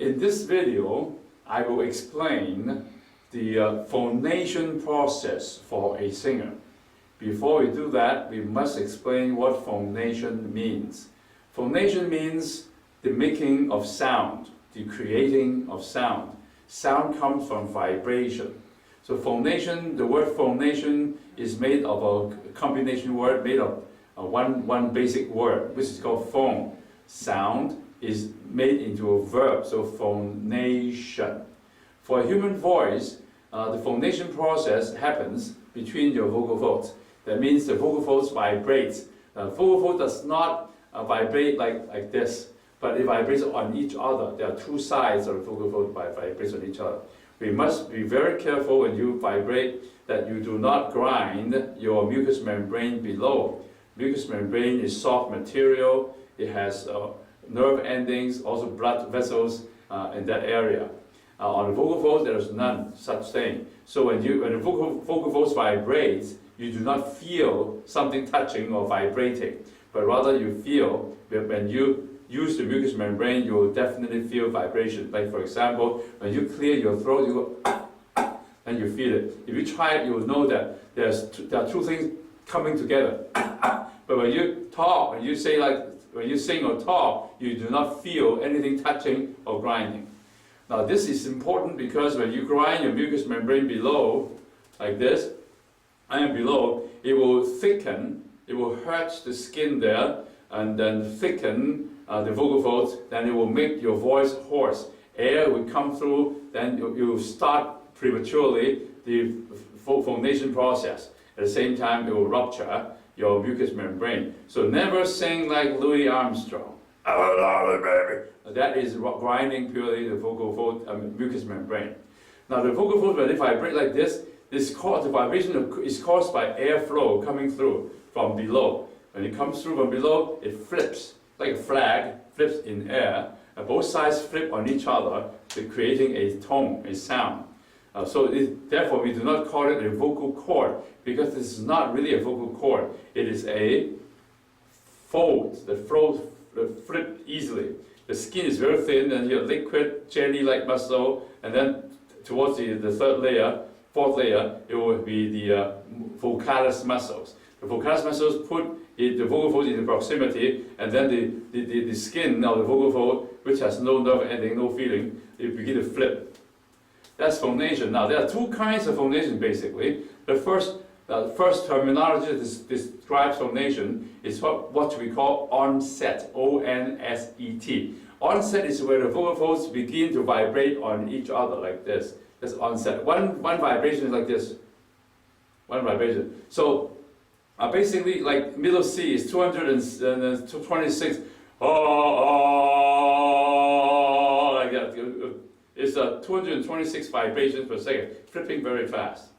In this video, I will explain the phonation process for a singer. Before we do that, we must explain what phonation means. Phonation means the making of sound, the creating of sound. Sound comes from vibration. So phonation, the word phonation is made of a combination word made of one basic word, which is called phone. Sound is made into a verb, so phonation. For a human voice, the phonation process happens between your vocal folds. That means the vocal folds vibrate. Vocal fold does not vibrate like this, but it vibrates on each other. There are two sides of the vocal fold vibrates on each other. We must be very careful when you vibrate that you do not grind your mucous membrane below. Mucous membrane is soft material. It has nerve endings, also blood vessels in that area. On the vocal folds, there is none such thing. So when the vocal folds vibrate, you do not feel something touching or vibrating, but rather you feel that when you use the mucous membrane, you will definitely feel vibration. Like for example, when you clear your throat, you go and you feel it. If you try it, you will know that there are two things coming together. But when you talk, when you sing or talk, you do not feel anything touching or grinding. Now this is important because when you grind your mucous membrane below, like this, and below, it will thicken, it will hurt the skin there, and then thicken the vocal folds, then it will make your voice hoarse. Air will come through, then you will start prematurely the phonation process. At the same time, it will rupture your mucous membrane. So never sing like Louis Armstrong. That is grinding purely the vocal fold, mucous membrane. Now the vocal folds, when they vibrate like this, the vibration is caused by airflow coming through from below. When it comes through from below, it flips like a flag, flips in air, and both sides flip on each other, creating a tone, a sound. Therefore, we do not call it a vocal cord, because this is not really a vocal cord. It is a fold that flip easily. The skin is very thin, and you have liquid, jelly-like muscle, and then towards the third layer, fourth layer, it will be the vocalis muscles. The vocalis muscles put the vocal fold in the proximity, and then the skin of the vocal fold, which has no nerve ending, no feeling, it begin to flip. That's phonation. Now there are two kinds of phonation basically. The first terminology that describes phonation is what we call onset, O-N-S-E-T. Onset is where the vocal folds begin to vibrate on each other like this. That's onset. One vibration is like this. One vibration. So basically, like middle C is 226. Like that. It's 226 vibrations per second, flipping very fast.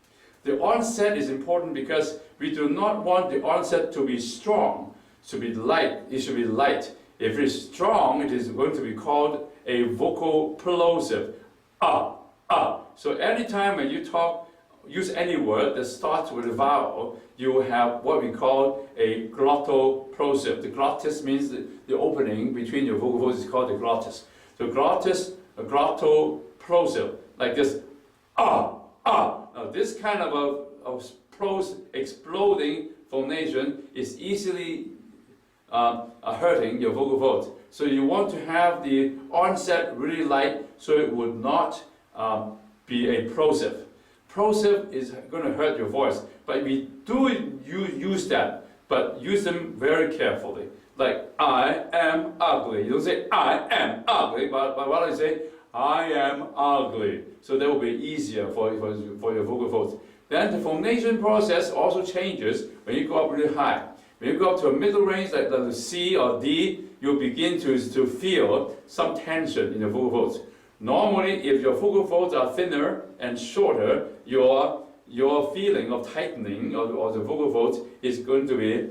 The onset is important because we do not want the onset to be strong, to be light. It should be light. If it is strong, it is going to be called a vocal-plosive. So anytime when you talk, use any word that starts with a vowel, you will have what we call a glottal-plosive. The glottis means the opening between your vocal folds is called the glottis. So glottis, a glottal-plosive, like this, Now this kind of exploding phonation is easily hurting your vocal folds. So you want to have the onset really light so it would not be a plosive. Plosive is going to hurt your voice, but we do use that, but use them very carefully. Like, I am ugly. You don't say, I am ugly, but what I say, I am ugly. So that will be easier for your vocal folds. Then the phonation process also changes when you go up really high. When you go up to a middle range, like the C or D, you'll begin to feel some tension in your vocal folds. Normally, if your vocal folds are thinner and shorter, your feeling of tightening of the vocal folds is going to be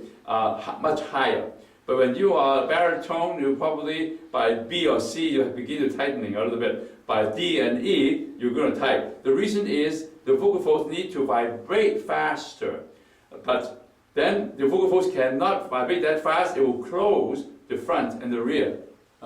much higher. But when you are baritone, you probably by B or C you begin to tightening a little bit. By D and E, you're going to tighten. The reason is the vocal folds need to vibrate faster. But then the vocal folds cannot vibrate that fast. It will close the front and the rear.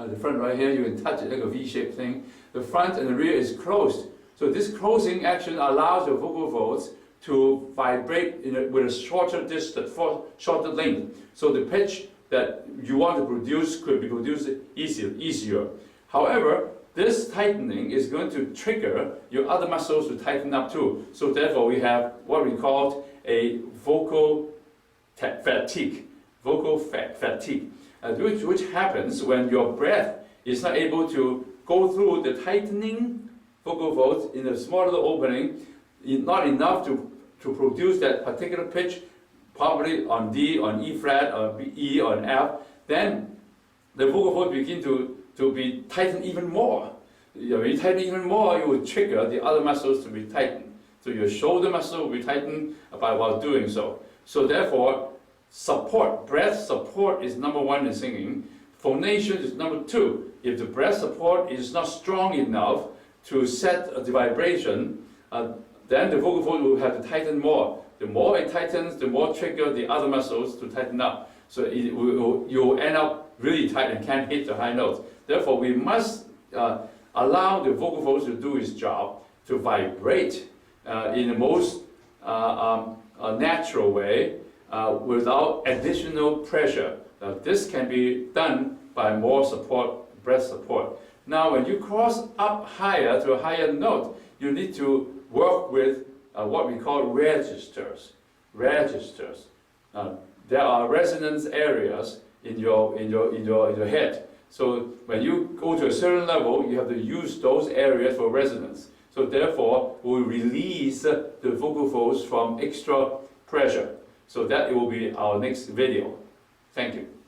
The front right here, you can touch it like a V-shaped thing. The front and the rear is closed. So this closing action allows the vocal folds to vibrate with a shorter distance, shorter length. So the pitch that you want to produce could be produced easier. However, this tightening is going to trigger your other muscles to tighten up too. So therefore, we have what we call a vocal fatigue, which happens when your breath is not able to go through the tightening vocal folds in a small little opening, not enough to produce that particular pitch, probably on D, on E flat, or E, or F. Then the vocal folds begin to be tightened even more. When you tighten even more, you will trigger the other muscles to be tightened. So your shoulder muscle will be tightened while doing so. So therefore, support, breath support is number one in singing. Phonation is number two. If the breath support is not strong enough to set the vibration, then the vocal fold will have to tighten more. The more it tightens, the more trigger the other muscles to tighten up. So you'll end up really tight and can't hit the high notes. Therefore, we must allow the vocal folds to do its job, to vibrate in the most natural way without additional pressure. This can be done by more support, breath support. Now, when you cross up higher to a higher note, you need to work with what we call registers. There are resonance areas in your head. So when you go to a certain level, you have to use those areas for resonance. So therefore, we'll release the vocal folds from extra pressure. So that will be our next video. Thank you.